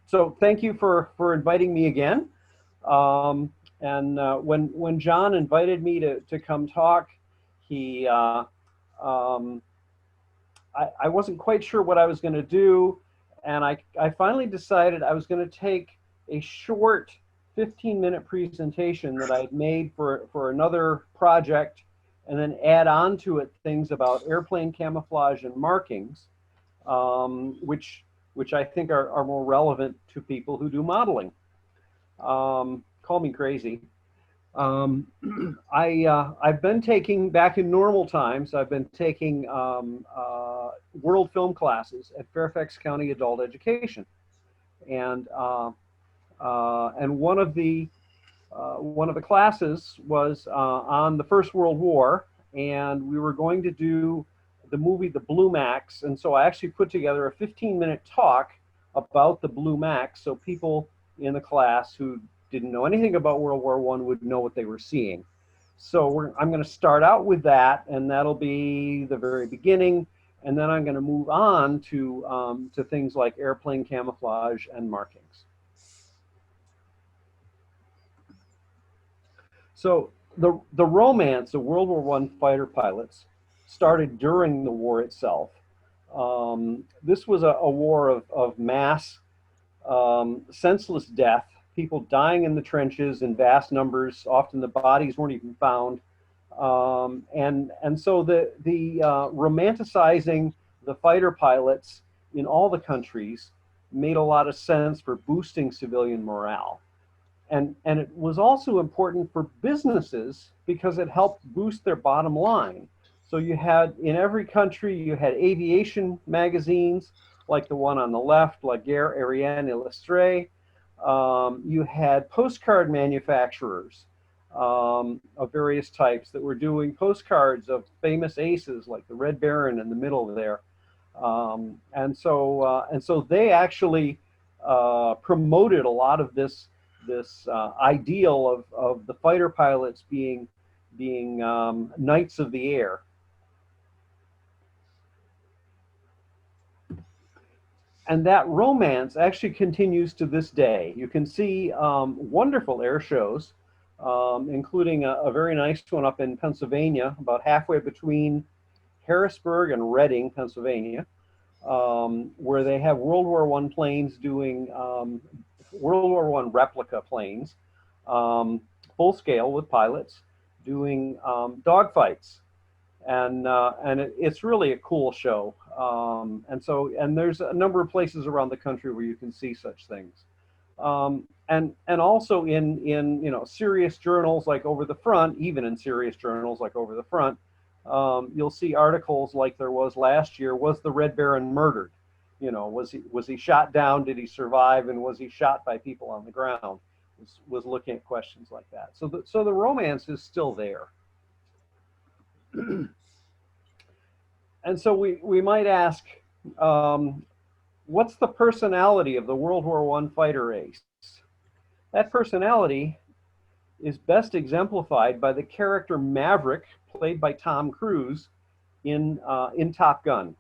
So thank you for inviting me again. When John invited me to come talk, he um, I wasn't quite sure what I was going to do, and I finally decided I was going to take a short 15-minute presentation that I had made for another project, and then add on to it things about airplane camouflage and markings, which I think are more relevant to people who do modeling. Call me crazy. Um, I've been taking, back in normal times, I've been taking world film classes at Fairfax County Adult Education, and one of the classes was on the First World War, and we were going to do the movie The Blue Max, and so I actually put together a 15-minute talk about the Blue Max, so people in the class who didn't know anything about World War I would know what they were seeing. So I'm going to start out with that, and that'll be the very beginning, and then I'm going to move on to things like airplane camouflage and markings. So the romance of World War I fighter pilots started during the war itself. This was a war of mass, senseless death, people dying in the trenches in vast numbers. Often the bodies weren't even found. And so the romanticizing the fighter pilots in all the countries made a lot of sense for boosting civilian morale. And it was also important for businesses because it helped boost their bottom line. So you had, in every country, you had aviation magazines, like the one on the left, La Guerre Aérienne Illustrée. You had postcard manufacturers of various types that were doing postcards of famous aces, like the Red Baron in the middle there. And so they actually promoted a lot of this ideal of the fighter pilots being knights of the air. And that romance actually continues to this day. You can see wonderful air shows, including a very nice one up in Pennsylvania, about halfway between Harrisburg and Reading, Pennsylvania, where they have World War I planes doing World War I replica planes, full scale with pilots, doing dogfights. And it's really a cool show. And there's a number of places around the country where you can see such things. And also in serious journals like Over the Front, even in serious journals like Over the Front, you'll see articles like there was last year: was the Red Baron murdered? Was he shot down? Did he survive? And was he shot by people on the ground? Was looking at questions like that. So the romance is still there. And so we might ask, what's the personality of the World War I fighter ace? That personality is best exemplified by the character Maverick, played by Tom Cruise in Top Gun.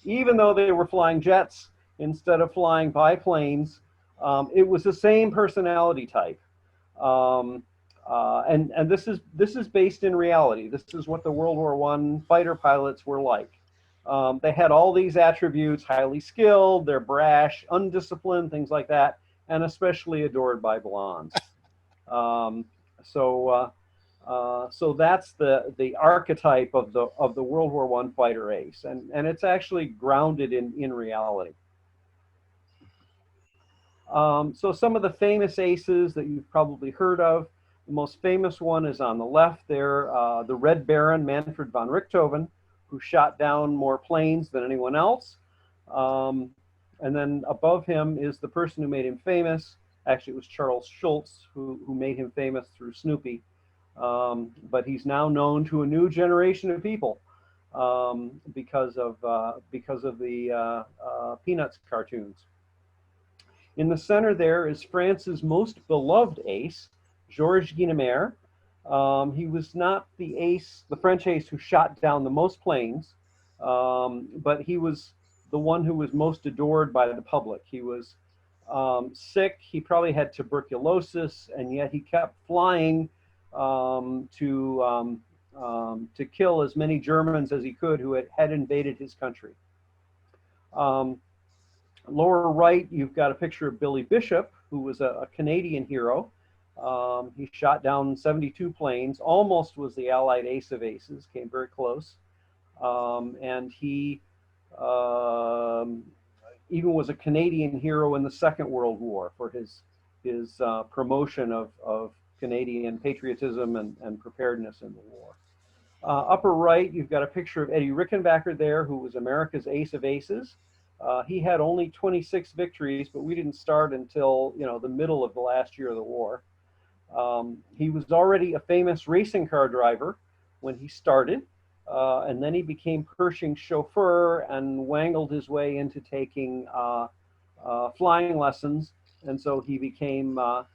Even though they were flying jets instead of flying biplanes, it was the same personality type. And this is based in reality. This is what the World War I fighter pilots were like. They had all these attributes: highly skilled, they're brash, undisciplined, things like that, and especially adored by blondes. So that's the archetype of the World War I fighter ace, and it's actually grounded in reality. So some of the famous aces that you've probably heard of. The most famous one is on the left there, the Red Baron, Manfred von Richthofen, who shot down more planes than anyone else. And then above him is the person who made him famous. Actually, it was Charles Schulz who made him famous through Snoopy. But he's now known to a new generation of people because of the Peanuts cartoons. In the center there is France's most beloved ace, Georges Guynemer. He was not the French ace who shot down the most planes, but he was the one who was most adored by the public. He was sick. He probably had tuberculosis, and yet he kept flying to kill as many Germans as he could who had invaded his country. Lower right, you've got a picture of Billy Bishop, who was a Canadian hero. He shot down 72 planes, almost was the Allied ace of aces, came very close. And he even was a Canadian hero in the Second World War for his promotion of Canadian patriotism and preparedness in the war. Upper right, you've got a picture of Eddie Rickenbacker there, who was America's ace of aces. He had only 26 victories, but we didn't start until the middle of the last year of the war. He was already a famous racing car driver when he started, and then he became Pershing's chauffeur and wangled his way into taking flying lessons, and so he became our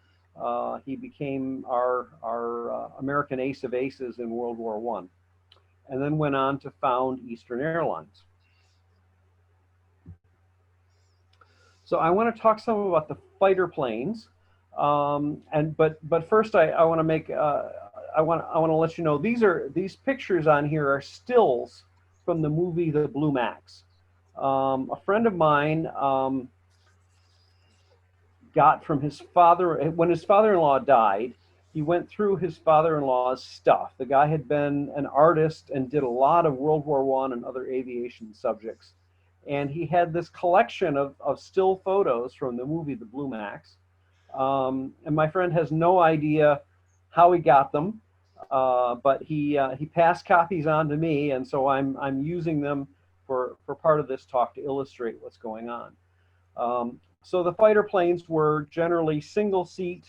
American ace of aces in World War I, and then went on to found Eastern Airlines. So I want to talk some about the fighter planes, but first I want to make I want to let you know these pictures on here are stills from the movie The Blue Max. A friend of mine got from his father, when his father-in-law died, he went through his father-in-law's stuff. The guy had been an artist and did a lot of World War I and other aviation subjects. And he had this collection of still photos from the movie The Blue Max. And my friend has no idea how he got them, but he passed copies on to me, and so I'm using them for part of this talk to illustrate what's going on. So the fighter planes were generally single-seat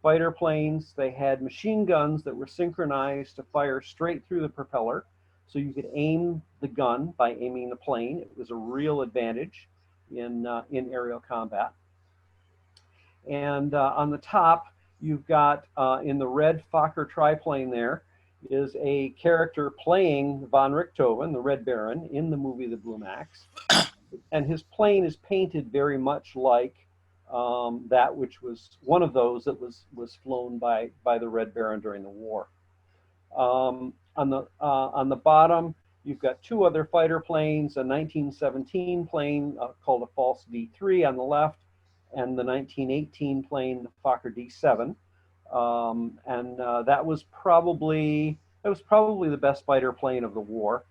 fighter planes. They had machine guns that were synchronized to fire straight through the propeller, so you could aim the gun by aiming the plane. It was a real advantage in aerial combat. And on the top, you've got in the red Fokker triplane there is a character playing von Richthofen, the Red Baron, in the movie The Blue Max. And his plane is painted very much like that which was one of those that was flown by the Red Baron during the war. On the bottom, you've got two other fighter planes, a 1917 plane called a False D3 on the left, and the 1918 plane, the Fokker D7. That was probably the best fighter plane of the war.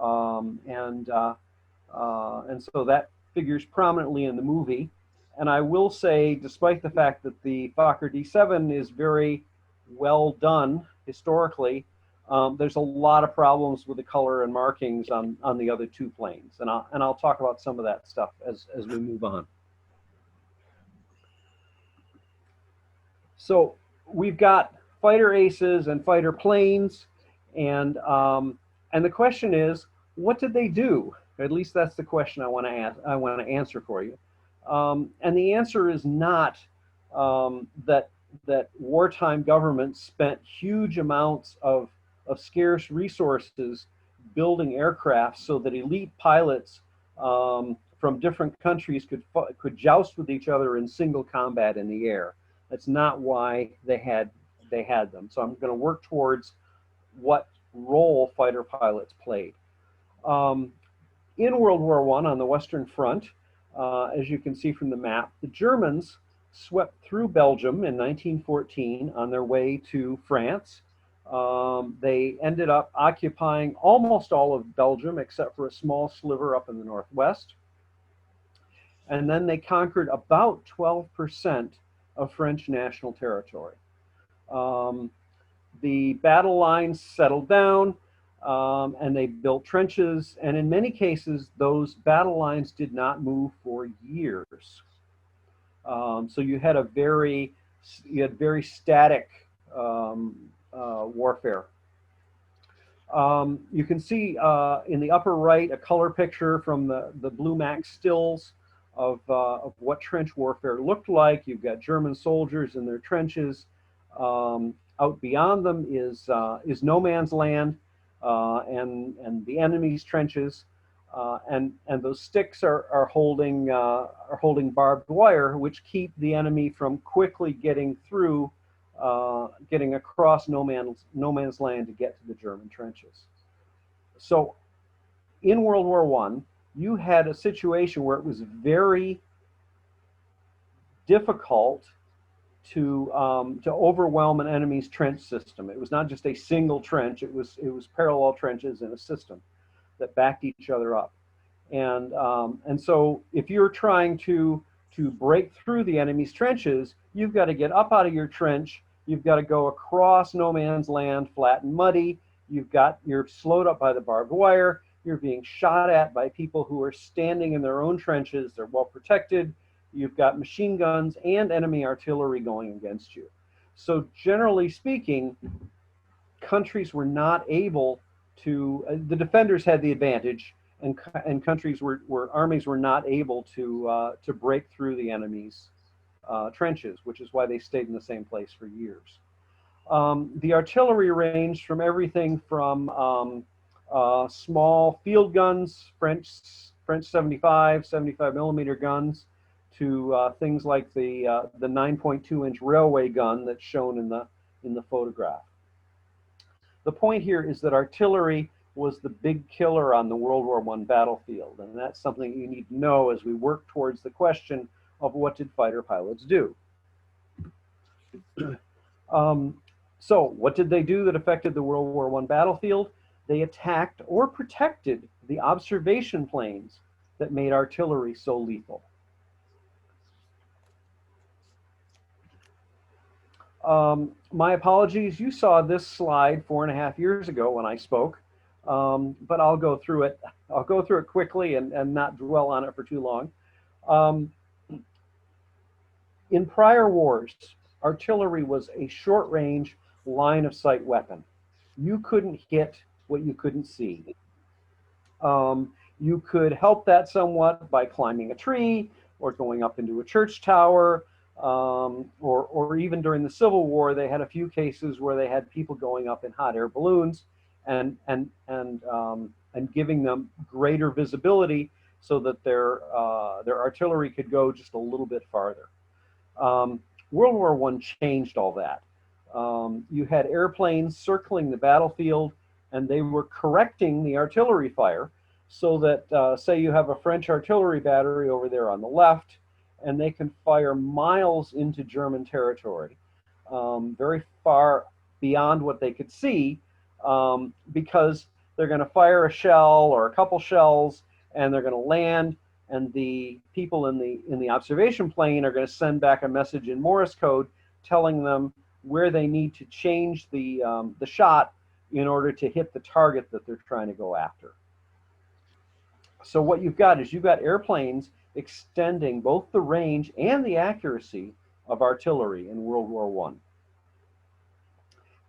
And so that figures prominently in the movie. And I will say, despite the fact that the Fokker D7 is very well done historically, there's a lot of problems with the color and markings on the other two planes. And I'll talk about some of that stuff as we move on. So we've got fighter aces and fighter planes, and the question is, what did they do? At least that's the question I want to answer for you. And the answer is not that wartime governments spent huge amounts of scarce resources building aircraft so that elite pilots from different countries could joust with each other in single combat in the air. That's not why they had them. So I'm going to work towards what role fighter pilots played. In World War I, on the Western Front, as you can see from the map, the Germans swept through Belgium in 1914 on their way to France. They ended up occupying almost all of Belgium except for a small sliver up in the northwest. And then they conquered about 12% of French national territory. The battle lines settled down, and they built trenches, and in many cases those battle lines did not move for years. So you had very static warfare. You can see in the upper right a color picture from the Blue Max stills of what trench warfare looked like. You've got German soldiers in their trenches. Out beyond them is no man's land and the enemy's trenches. And those sticks are holding barbed wire, which keep the enemy from quickly getting through, getting across no man's land to get to the German trenches. So in World War I, you had a situation where it was very difficult to overwhelm an enemy's trench system. It was not just a single trench; it was parallel trenches in a system that backed each other up. And so if you're trying to break through the enemy's trenches, you've got to get up out of your trench. You've got to go across no man's land, flat and muddy. You're slowed up by the barbed wire. You're being shot at by people who are standing in their own trenches. They're well protected. You've got machine guns and enemy artillery going against you. So generally speaking, countries were not able to, the defenders had the advantage, and countries where armies were not able to break through the enemy's trenches, which is why they stayed in the same place for years. The artillery ranged from everything from small field guns, French 75 millimeter guns, to things like the 9.2-inch railway gun that's shown in the photograph. The point here is that artillery was the big killer on the World War I battlefield, and that's something you need to know as we work towards the question of what did fighter pilots do. So what did they do that affected the World War I battlefield? They attacked or protected the observation planes that made artillery so lethal. My apologies, you saw this slide 4.5 years ago when I spoke, but I'll go through it. I'll go through it quickly and not dwell on it for too long. In prior wars, artillery was a short-range, line-of-sight weapon. You couldn't hit what you couldn't see. You could help that somewhat by climbing a tree or going up into a church tower, or even during the Civil War, they had a few cases where they had people going up in hot air balloons and giving them greater visibility so that their artillery could go just a little bit farther. World War I changed all that. You had airplanes circling the battlefield, and they were correcting the artillery fire so that, say you have a French artillery battery over there on the left, and they can fire miles into German territory, very far beyond what they could see, because they're going to fire a shell or a couple shells, and they're going to land, and the people in the observation plane are going to send back a message in Morse code telling them where they need to change the shot in order to hit the target that they're trying to go after. So what you've got is airplanes extending both the range and the accuracy of artillery in World War I.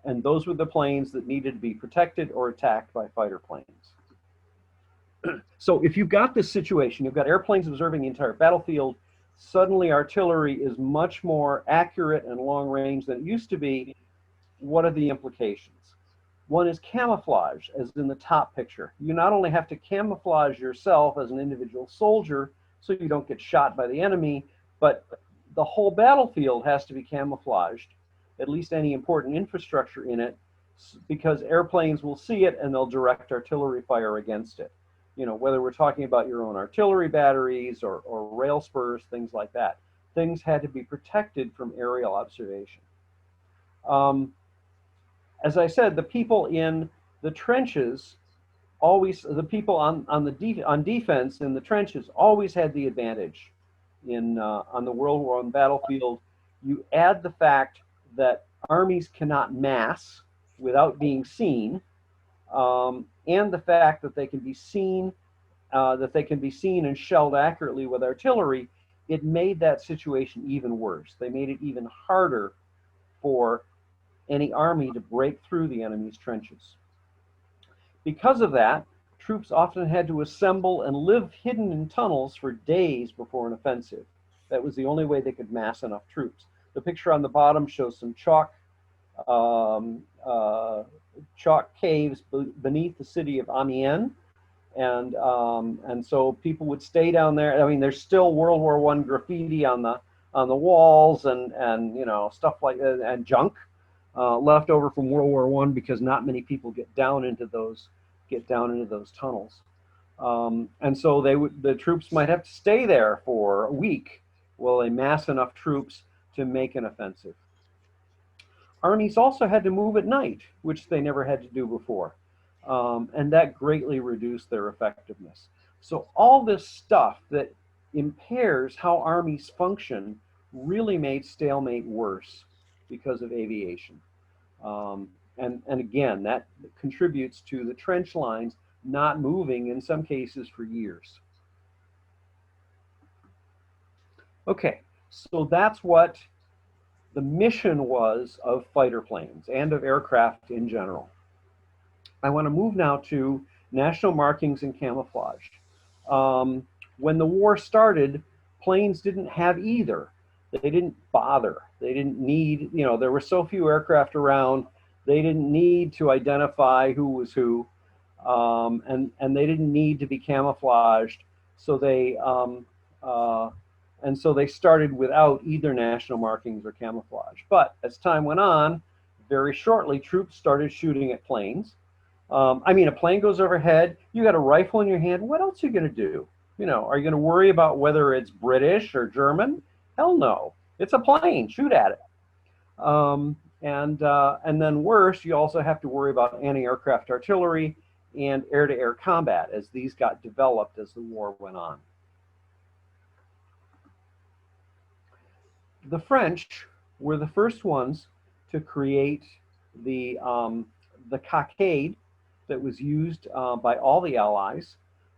And those were the planes that needed to be protected or attacked by fighter planes. So if you've got this situation, you've got airplanes observing the entire battlefield, suddenly artillery is much more accurate and long range than it used to be. What are the implications? One is camouflage, as in the top picture. You not only have to camouflage yourself as an individual soldier so you don't get shot by the enemy, but the whole battlefield has to be camouflaged, at least any important infrastructure in it, because airplanes will see it and they'll direct artillery fire against it. You know, whether we're talking about your own artillery batteries or rail spurs, things like that. Things had to be protected from aerial observation. As I said, the people in the trenches the people on defense in the trenches always had the advantage on the World War I battlefield. You add the fact that armies cannot mass without being seen, and the fact that they can be seen and shelled accurately with artillery. It made that situation even worse. They made it even harder for any army to break through the enemy's trenches. Because of that, troops often had to assemble and live hidden in tunnels for days before an offensive. That was the only way they could mass enough troops. The picture on the bottom shows some chalk caves beneath the city of Amiens. and so people would stay down there. I mean, there's still World War I graffiti on the walls, and you know, stuff like that, and junk left over from World War I, because not many people get down into those tunnels. And so the troops might have to stay there for a week while they mass enough troops to make an offensive. Armies also had to move at night, which they never had to do before. And that greatly reduced their effectiveness. So all this stuff that impairs how armies function really made stalemate worse because of aviation. And again, that contributes to the trench lines not moving in some cases for years. Okay, so that's what the mission was of fighter planes and of aircraft in general. I want to move now to national markings and camouflage. When the war started, planes didn't have either. They didn't bother. They didn't need, you know, there were so few aircraft around, they didn't need to identify who was who, and they didn't need to be camouflaged. So they started without either national markings or camouflage. But as time went on, very shortly, troops started shooting at planes. I mean, a plane goes overhead, you got a rifle in your hand, what else are you going to do? You know, are you going to worry about whether it's British or German? Hell no. It's a plane, shoot at it. And then worse, you also have to worry about anti-aircraft artillery and air-to-air combat as these got developed as the war went on. The French were the first ones to create the cockade that was used by all the Allies,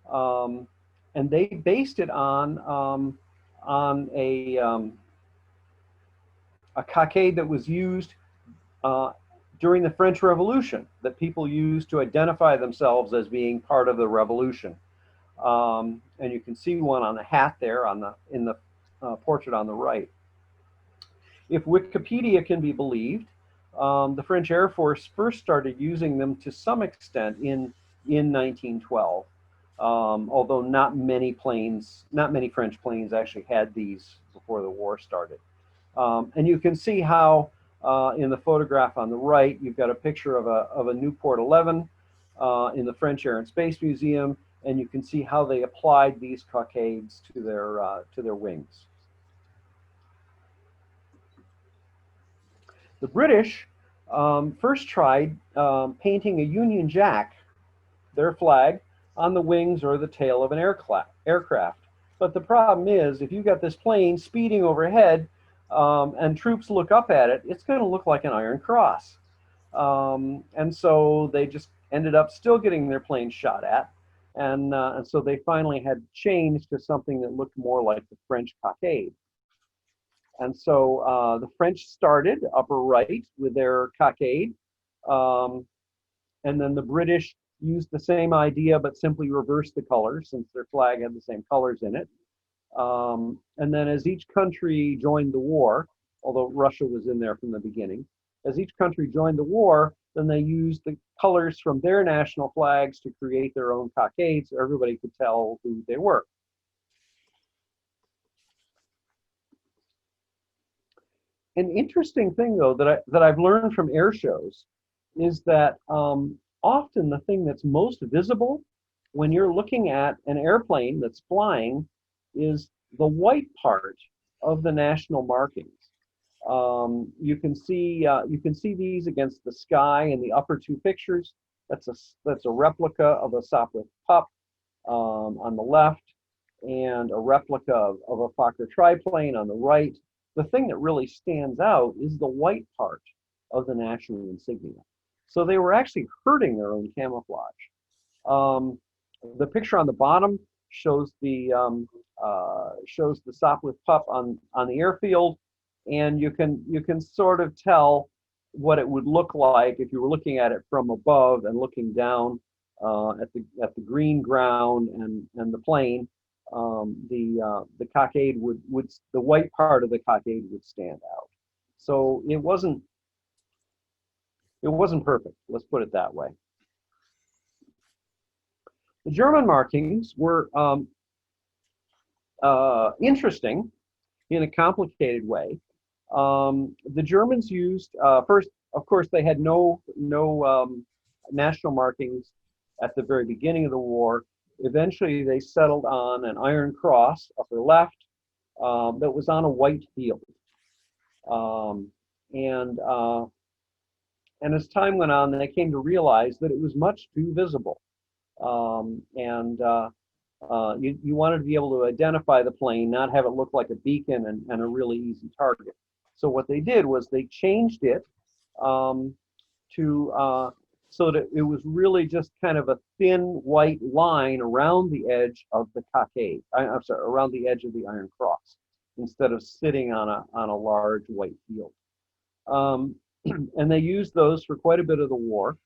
and they based it on a cockade that was used during the French Revolution, that people used to identify themselves as being part of the revolution. And you can see one on the hat there in the portrait on the right. If Wikipedia can be believed, the French Air Force first started using them to some extent in 1912, although not many French planes actually had these before the war started. And you can see how in the photograph on the right, you've got a picture of a Newport 11 in the French Air and Space Museum, and you can see how they applied these cockades to their wings. The British first tried painting a Union Jack, their flag, on the wings or the tail of an aircraft. But the problem is, if you've got this plane speeding overhead and troops look up at it, it's going to look like an Iron Cross. And so they just ended up still getting their plane shot at. And so they finally had changed to something that looked more like the French cockade. And so the French started upper right with their cockade, and then the British used the same idea but simply reversed the colors since their flag had the same colors in it. And then as each country joined the war, although Russia was in there from the beginning, as each country joined the war, then they used the colors from their national flags to create their own cockades so everybody could tell who they were. An interesting thing, though, that I've learned from air shows is that often the thing that's most visible when you're looking at an airplane that's flying is the white part of the national markings. You can see these against the sky in the upper two pictures. That's a replica of a Sopwith Pup on the left, and a replica of a Fokker triplane on the right. The thing that really stands out is the white part of the national insignia. So they were actually hurting their own camouflage. The picture on the bottom shows the Sopwith Pup on the airfield, and you can sort of tell what it would look like if you were looking at it from above and looking down at the green ground and the plane. The cockade the white part of the cockade would stand out. So it wasn't perfect. Let's put it that way. The German markings were interesting in a complicated way. The Germans used first, of course, they had no national markings at the very beginning of the war. Eventually, they settled on an iron cross upper left that was on a white field, um, and as time went on, they came to realize that it was much too visible, and you wanted to be able to identify the plane, not have it look like a beacon and a really easy target. So what they did was they changed it to so that it was really just kind of a thin white line around the edge of the cockade. I'm sorry, around the edge of the Iron Cross, instead of sitting on a large white field. And they used those for quite a bit of the war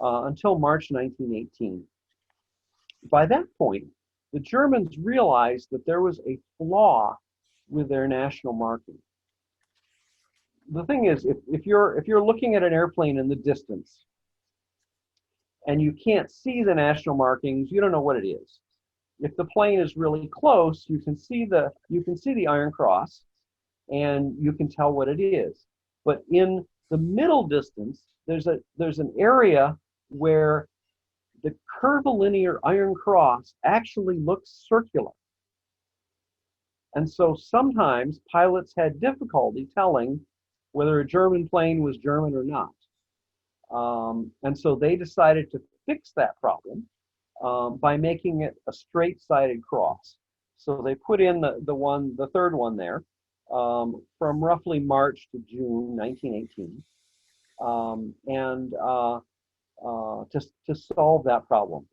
until March 1918. By that point, the Germans realized that there was a flaw with their national marking. The thing is, if you're looking at an airplane in the distance and you can't see the national markings, you don't know what it is. If the plane is really close, you can see the Iron Cross and you can tell what it is. But in the middle distance, there's an area where the curvilinear Iron Cross actually looks circular. And so sometimes pilots had difficulty telling whether a German plane was German or not. And so they decided to fix that problem by making it a straight-sided cross. So they put in the third one there from roughly March to June 1918, to solve that problem.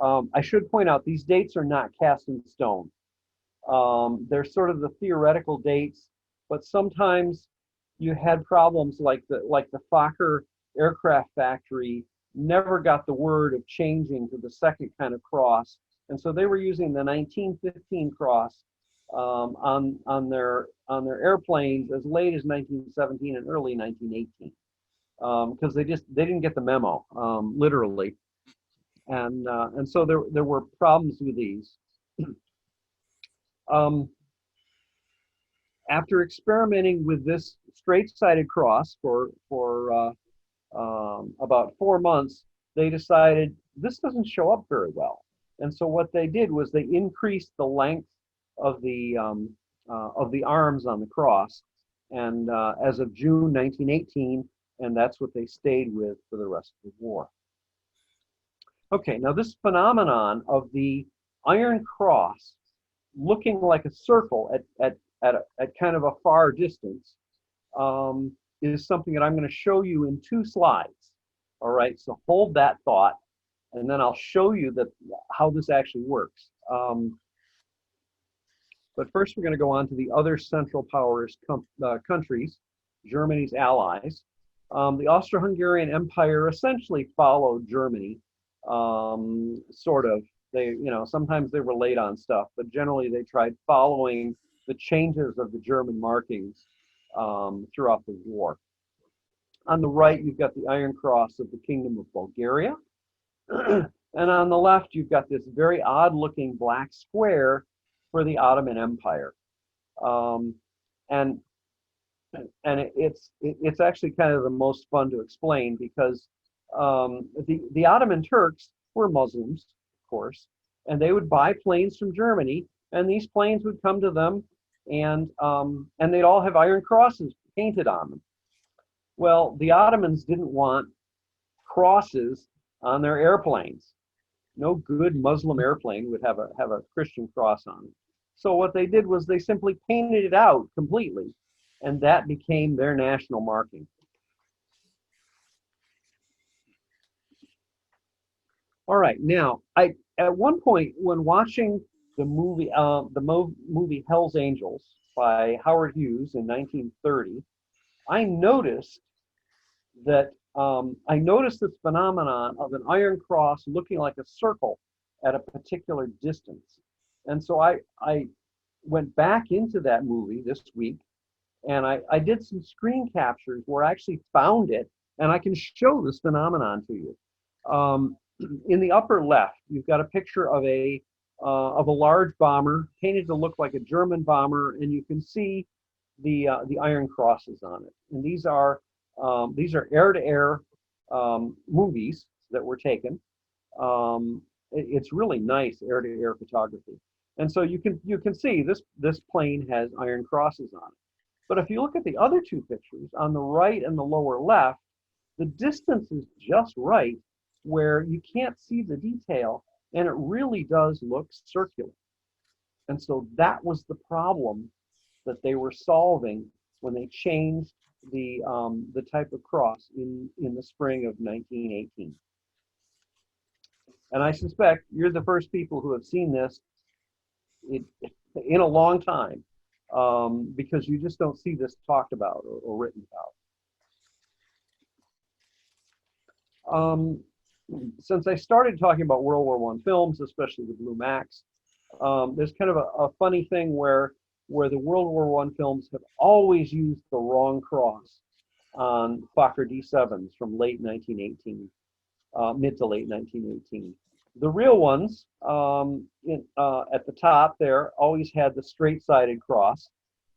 I should point out these dates are not cast in stone. They're sort of the theoretical dates, but sometimes you had problems like the Fokker aircraft factory never got the word of changing to the second kind of cross, and so they were using the 1915 cross on their airplanes as late as 1917 and early 1918, because they didn't get the memo, literally, and so there were problems with these. After experimenting with this straight-sided cross for about 4 months, they decided this doesn't show up very well. And so what they did was they increased the length of the arms on the cross, and as of June 1918, and that's what they stayed with for the rest of the war. Okay, now this phenomenon of the Iron Cross looking like a circle at kind of a far distance is something that I'm going to show you in 2 slides. All right, so hold that thought, and then I'll show you how this actually works. But first, we're going to go on to the other Central Powers countries, Germany's allies. The Austro-Hungarian Empire essentially followed Germany, sort of. They, sometimes they were late on stuff, but generally they tried following the changes of the German markings throughout the war. On the right, you've got the Iron Cross of the Kingdom of Bulgaria. And on the left, you've got this very odd-looking black square for the Ottoman Empire. And it's actually kind of the most fun to explain, because the Ottoman Turks were Muslims, of course, and they would buy planes from Germany, and these planes would come to them, and they'd all have Iron Crosses painted on them. Well, the Ottomans didn't want crosses on their airplanes. No good Muslim airplane would have a Christian cross on it. So what they did was they simply painted it out completely, and that became their national marking. All right, now at one point when watching the movie Hell's Angels by Howard Hughes in 1930, I noticed this phenomenon of an Iron Cross looking like a circle at a particular distance. And so I went back into that movie this week, and I did some screen captures where I actually found it, and I can show this phenomenon to you. In the upper left, you've got a picture of a large bomber painted to look like a German bomber, and you can see the iron crosses on it. And these are air-to-air movies that were taken. It's really nice air-to-air photography. And so you can see this plane has iron crosses on it. But if you look at the other two pictures on the right and the lower left, the distance is just right where you can't see the detail, and it really does look circular. And so that was the problem that they were solving when they changed the type of cross in the spring of 1918. And I suspect you're the first people who have seen this in a long time, because you just don't see this talked about or written about. Since I started talking about World War I films, especially the Blue Max, there's kind of a funny thing where the World War I films have always used the wrong cross on Fokker D7s from late 1918, mid to late 1918. The real ones at the top there always had the straight-sided cross,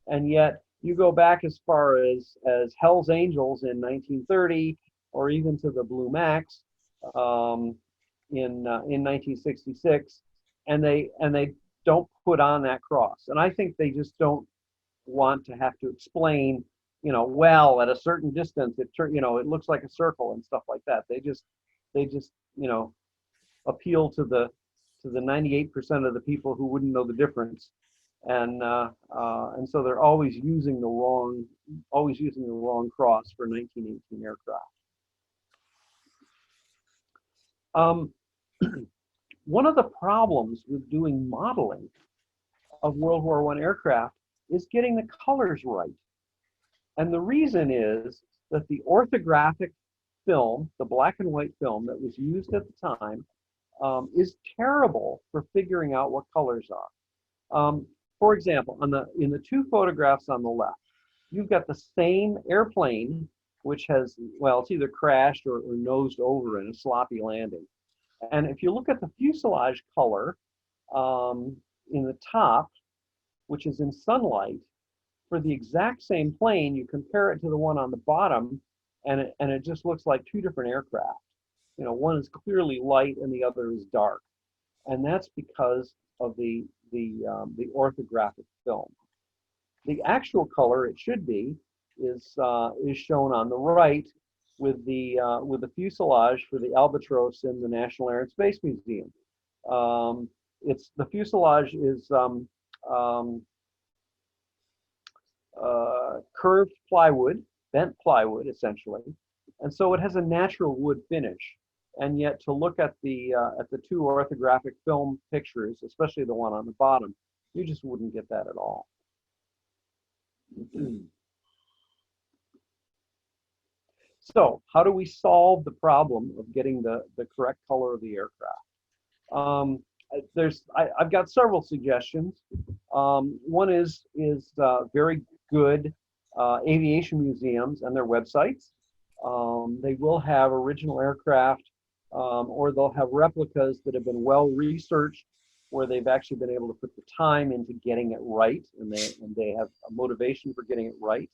and yet you go back as far as Hell's Angels in 1930, or even to the Blue Max in 1966, and they don't put on that cross. And I think they just don't want to have to explain, well, at a certain distance, it looks like a circle and stuff like that. They just appeal to the 98% of the people who wouldn't know the difference, and so they're always using the wrong cross for 1918 aircraft. One of the problems with doing modeling of World War I aircraft is getting the colors right. And the reason is that the orthographic film, the black and white film that was used at the time, is terrible for figuring out what colors are. For example, in the two photographs on the left, you've got the same airplane, which has, well, it's either crashed or nosed over in a sloppy landing. And if you look at the fuselage color in the top, which is in sunlight, for the exact same plane, you compare it to the one on the bottom, and it just looks like two different aircraft. One is clearly light and the other is dark, and that's because of the orthographic film. The actual color it should be is shown on the right with the fuselage for the Albatross in the National Air and Space Museum. The fuselage is curved plywood, bent plywood essentially, and so it has a natural wood finish. And yet, to look at the two orthographic film pictures, especially the one on the bottom, you just wouldn't get that at all. So, how do we solve the problem of getting the correct color of the aircraft? I've got several suggestions. One is very good aviation museums and their websites. They will have original aircraft, or they'll have replicas that have been well researched, where they've actually been able to put the time into getting it right, and they have a motivation for getting it right.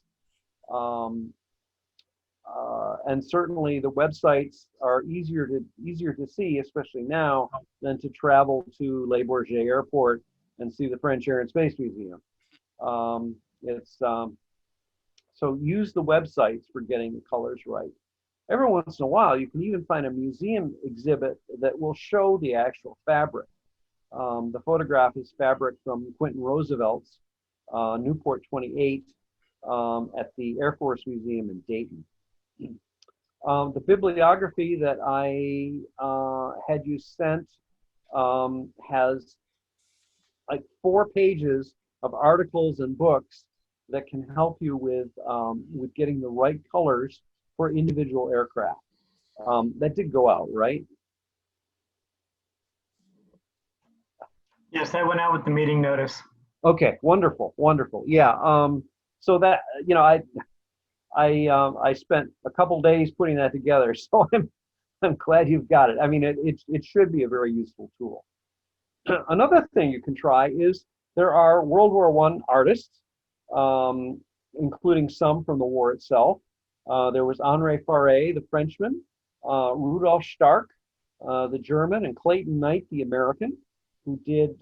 And certainly the websites are easier to see, especially now, than to travel to Le Bourget Airport and see the French Air and Space Museum. So use the websites for getting the colors right. Every once in a while, you can even find a museum exhibit that will show the actual fabric. The photograph is fabric from Quentin Roosevelt's Newport 28 at the Air Force Museum in Dayton. The bibliography that I had you sent has like 4 pages of articles and books that can help you with getting the right colors for individual aircraft. That did go out, right? Yes, that went out with the meeting notice. Okay, wonderful, wonderful. Yeah. So that I spent a couple days putting that together. So I'm glad you've got it. I mean, it should be a very useful tool. Another thing you can try is there are World War I artists, um, including some from the war itself. There was Henri Faré, the Frenchman, Rudolf Stark, the German, and Clayton Knight, the American, who did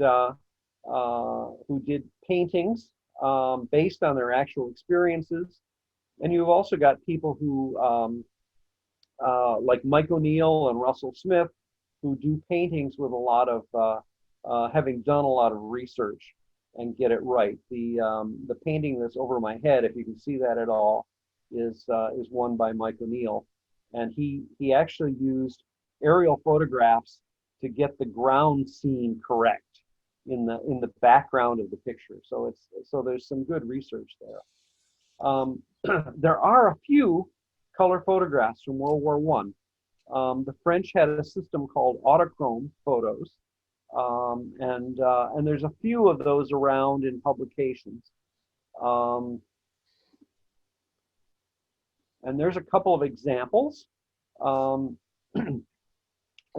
paintings based on their actual experiences. And you've also got people who, like Mike O'Neill and Russell Smith, who do paintings with a lot of having done a lot of research and get it right. The painting that's over my head, if you can see that at all, is one by Mike O'Neill, and he actually used aerial photographs to get the ground scene correct in the background of the picture. So there's some good research there. There are a few color photographs from World War I. The French had a system called autochrome photos, and there's a few of those around in publications. And there's a couple of examples.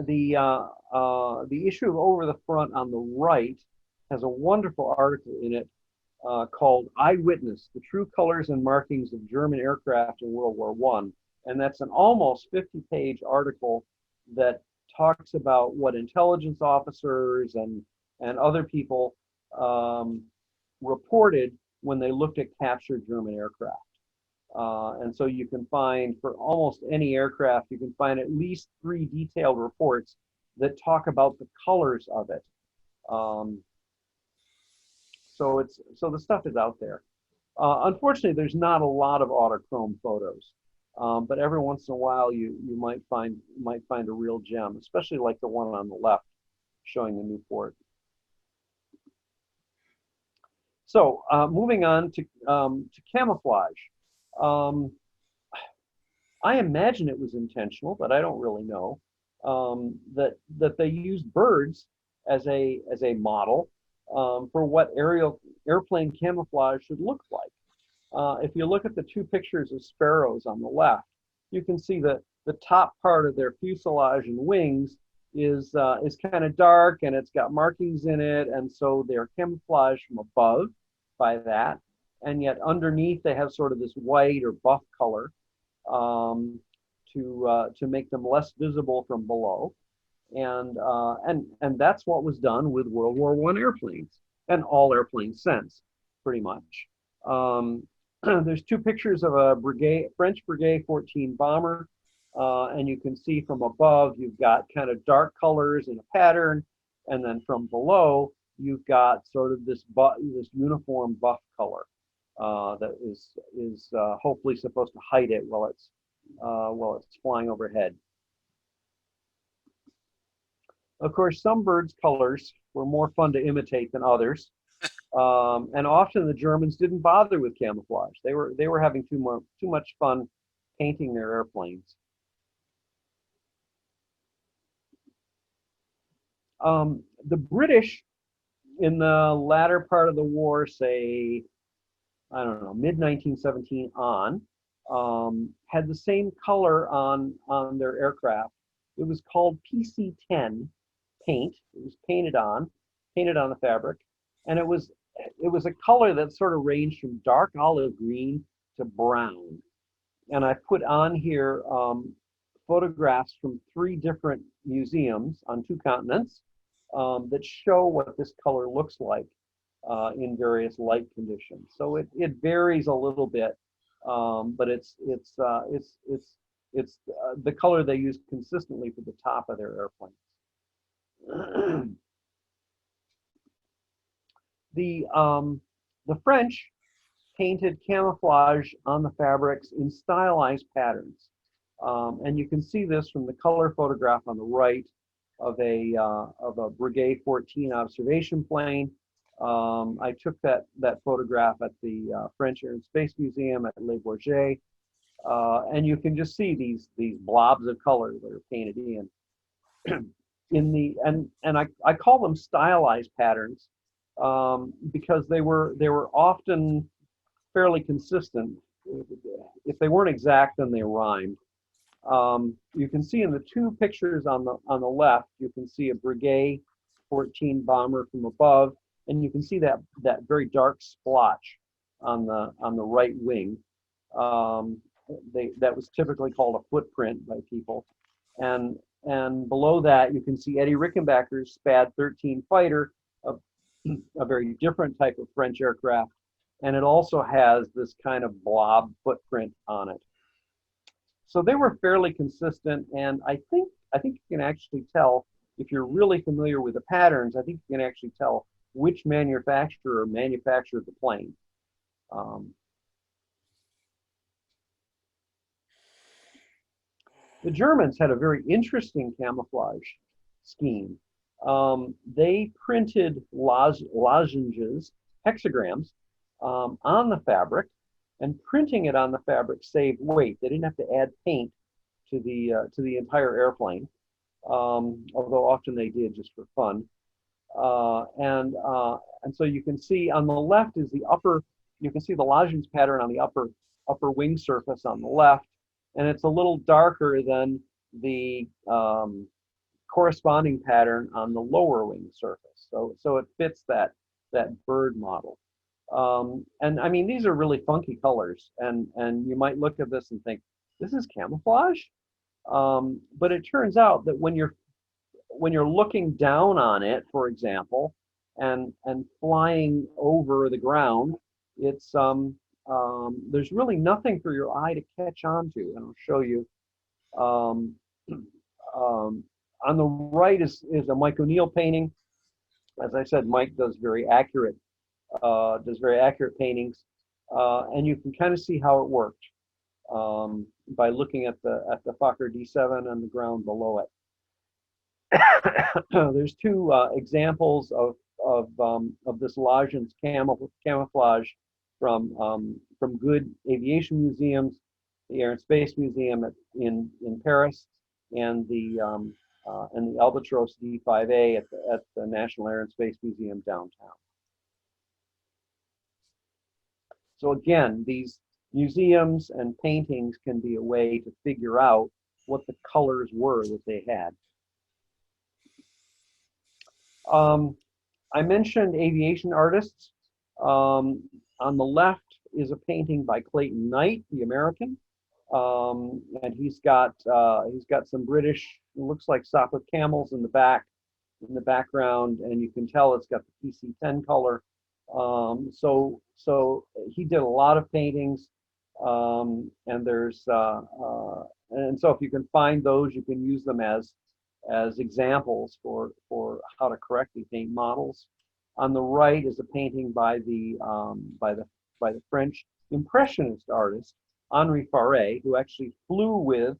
The issue over the front on the right has a wonderful article in it called Eyewitness, the True Colors and Markings of German Aircraft in World War I. And that's an almost 50-page article that talks about what intelligence officers and other people reported when they looked at captured German aircraft. And so you can find, for almost any aircraft, you can find at least 3 detailed reports that talk about the colors of it. So the stuff is out there. Unfortunately, there's not a lot of autochrome photos, but every once in a while you might find a real gem, especially like the one on the left showing the Newport. So moving on to camouflage. I imagine it was intentional, but I don't really know. That they used birds as a model for what airplane camouflage should look like. If you look at the 2 pictures of sparrows on the left, you can see that the top part of their fuselage and wings is kind of dark, and it's got markings in it, and so they're camouflaged from above by that. And yet underneath they have sort of this white or buff color to make them less visible from below. And that's what was done with World War I airplanes and all airplanes since, pretty much. There's 2 pictures of a French Breguet 14 bomber, and you can see from above you've got kind of dark colors in a pattern, and then from below you've got sort of this uniform buff color. That is hopefully supposed to hide it while it's flying overhead. Of course, some birds' colors were more fun to imitate than others, and often the Germans didn't bother with camouflage. They were having too much fun painting their airplanes. The British, in the latter part of the war, say, I don't know, mid-1917 on, had the same color on their aircraft. It was called PC-10 paint. It was painted on the fabric, and it was a color that sort of ranged from dark olive green to brown. And I put on here photographs from 3 different museums on 2 continents that show what this color looks like in various light conditions. So it varies a little bit, but it's the color they use consistently for the top of their airplanes. The French painted camouflage on the fabrics in stylized patterns, and you can see this from the color photograph on the right of a Breguet 14 observation plane. I took that photograph at the French Air and Space Museum at Le Bourget, and you can just see these blobs of color that are painted in. I call them stylized patterns because they were often fairly consistent. If they weren't exact, then they rhymed. You can see in the two pictures on the left, you can see a Brigade 14 bomber from above, and you can see that very dark splotch on the right wing. That was typically called a footprint by people, and below that you can see Eddie Rickenbacker's SPAD 13 fighter, a very different type of French aircraft, and it also has this kind of blob footprint on it. So they were fairly consistent, and I think you can actually tell, if you're really familiar with the patterns, I think you can actually tell which manufacturer manufactured the plane. The Germans had a very interesting camouflage scheme. They printed lozenges, hexagrams, on the fabric, and printing it on the fabric saved weight. They didn't have to add paint to the entire airplane, although often they did just for fun. And so you can see on the left is the upper. You can see the lozenge pattern on the upper wing surface on the left, and it's a little darker than the corresponding pattern on the lower wing surface. So it fits that bird model. And I mean, these are really funky colors, and you might look at this and think, this is camouflage? But it turns out that when you're looking down on it, for example, and flying over the ground, it's there's really nothing for your eye to catch on to, and I'll show you. On the right is a Mike O'Neill painting. As I said, Mike does very accurate paintings, and you can kind of see how it worked by looking at the Fokker D7 and the ground below it. There's two examples of this lozenge camouflage from good aviation museums, the Air and Space Museum in Paris, and the Albatros D5A at the National Air and Space Museum downtown. So again, these museums and paintings can be a way to figure out what the colors were that they had. I mentioned aviation artists. On the left is a painting by Clayton Knight, the American, and he's got some British, it looks like Sopwith Camels in the background, and you can tell it's got the PC-10 color. So he did a lot of paintings, and there's and so if you can find those, you can use them as examples for how to correctly paint models. On the right is a painting by the French Impressionist artist Henri Faré, who actually flew with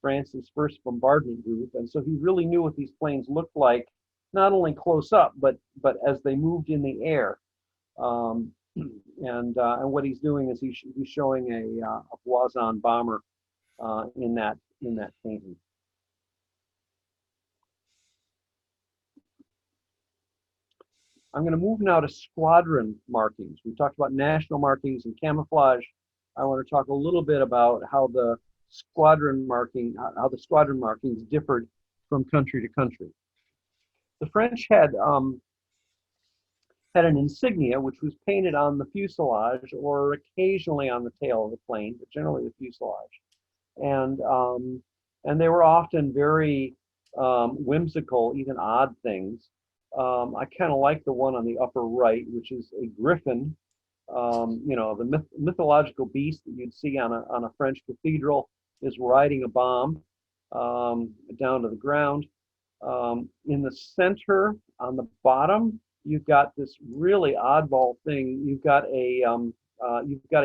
France's first bombardment group, and so he really knew what these planes looked like, not only close up, but as they moved in the air. And what he's doing is he's showing a Voisin bomber in that painting. I'm going to move now to squadron markings. We talked about national markings and camouflage. I want to talk a little bit about how the squadron markings differed from country to country. The French had an insignia which was painted on the fuselage or occasionally on the tail of the plane, but generally the fuselage. And they were often very whimsical, even odd things. I kind of like the one on the upper right, which is a griffin, the mythological beast that you'd see on a French cathedral is riding a bomb down to the ground. In the center, on the bottom, you've got this really oddball thing. You've got a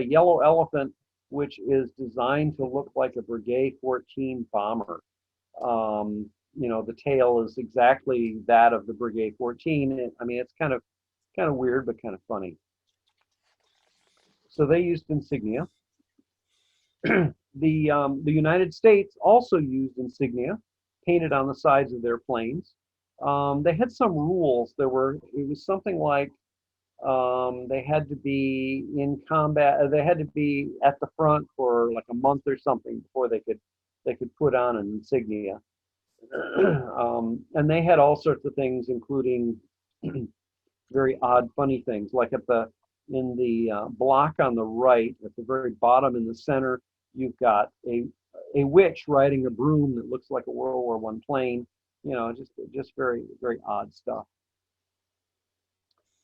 yellow elephant, which is designed to look like a Brigade 14 bomber. The tail is exactly that of the Brigade 14. I mean, it's kind of weird, but kind of funny. So they used insignia. The United States also used insignia painted on the sides of their planes. They had some rules. It was something like They had to be in combat. They had to be at the front for like a month or something before they could put on an insignia. And they had all sorts of things, including very odd, funny things. Like in the block on the right, at the very bottom in the center, you've got a witch riding a broom that looks like a World War I plane. You know, just very very odd stuff.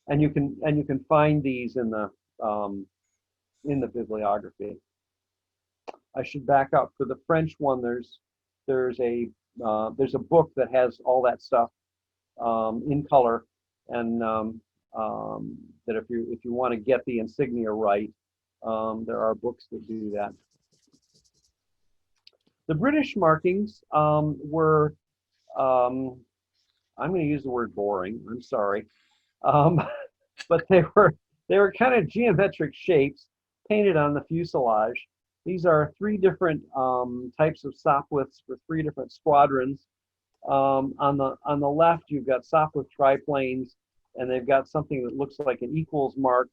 And you can find these in the bibliography. I should back up. For the French one, there's a book that has all that stuff in color, and that if you want to get the insignia right, there are books that do that. The British markings were, I'm going to use the word boring. I'm sorry, but they were kind of geometric shapes painted on the fuselage. These are three different types of Sopwiths for three different squadrons. On the left, you've got Sopwith triplanes, and they've got something that looks like an equals mark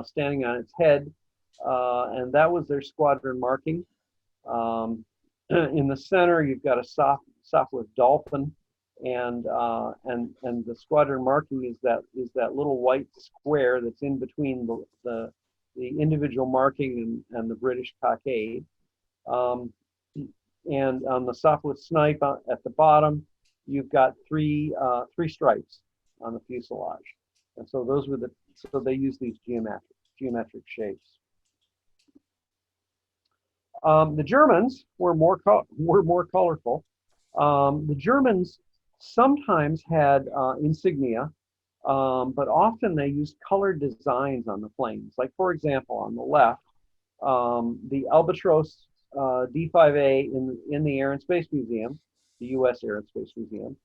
standing on its head, and that was their squadron marking. In the center, you've got a Sopwith dolphin, and the squadron marking is that little white square that's in between the individual marking and the British cockade. And on the Sopwith snipe at the bottom, you've got three stripes on the fuselage, and so so they use these geometric shapes. The Germans were more colorful. The Germans sometimes had insignia, but often they used colored designs on the planes. Like, for example, on the left, the Albatros D5A in the Air and Space Museum, the U.S. Air and Space Museum,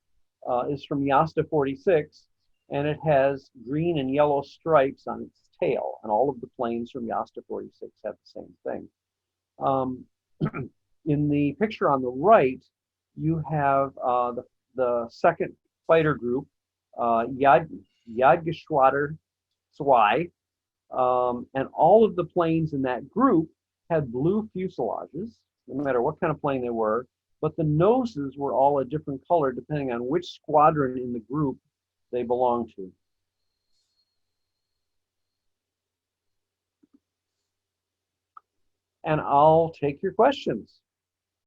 is from Yasta 46, and it has green and yellow stripes on its tail, and all of the planes from Yasta 46 have the same thing. In the picture on the right, you have the second fighter group, Jagdgeschwader 2, and all of the planes in that group had blue fuselages, no matter what kind of plane they were, but the noses were all a different color depending on which squadron in the group they belonged to. And I'll take your questions.